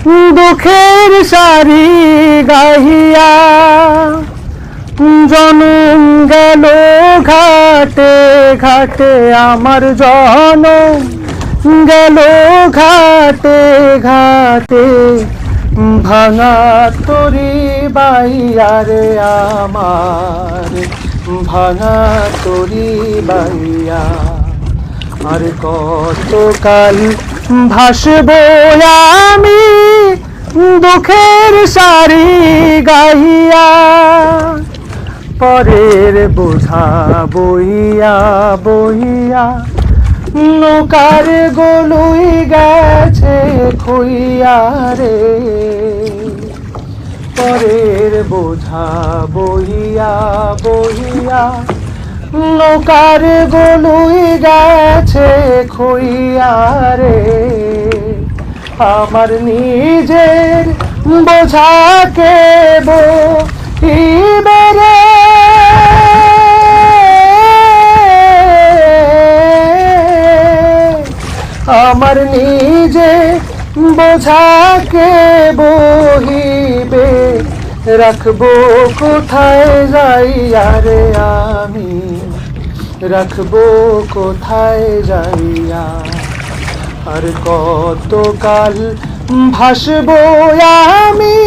দুঃখের সারি গাহিয়া জনম গেল ঘাটে ঘাটে আমার জনম গেল ঘাটে ঘাটে ভাঙা তরি বাইয়া রে আমার ভাঙা তরি বাইয়া আর কতকাল ভাসবো আমি দুঃখের সারি গাহিয়া পরের বোঝা বইয়া বইয়া নৌকার গলুই গেছে খুইয়া রে পরের বোঝা বইয়া বইয়া নৌকার গলুই গেছে খুইয়া রে আমার নিজের বোঝাকে বইবে রে আমার নিজে বোঝাকে বহিবে রাখবো কোথায় যাইয়া রে আমি রাখবো কোথায় যাইয়া আর কতকাল ভাসবো আমি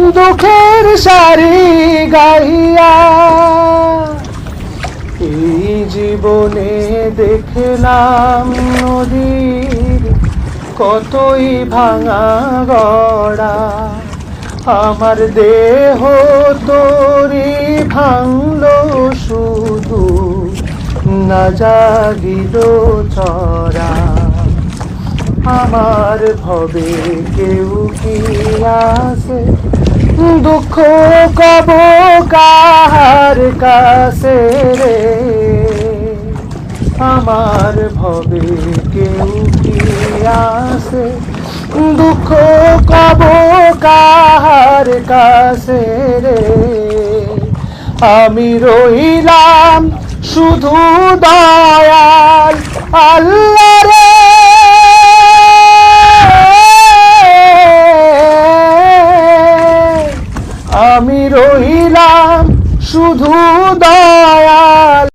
দুঃখের সারি গাইয়া এই জীবনে দেখলাম নদীর কতই ভাঙা গড়া আমার দেহ তোরি ভাঙলো শুধু না জাগিল চরা আমার ভবে কেউ কি আছে দুঃখ কব কাহার কাছে রে আমার ভবে কেউ কি আছে দুঃখ কব কাহার কাছে রে আমি রইলাম শুধু দয়াল আল্লাহ রে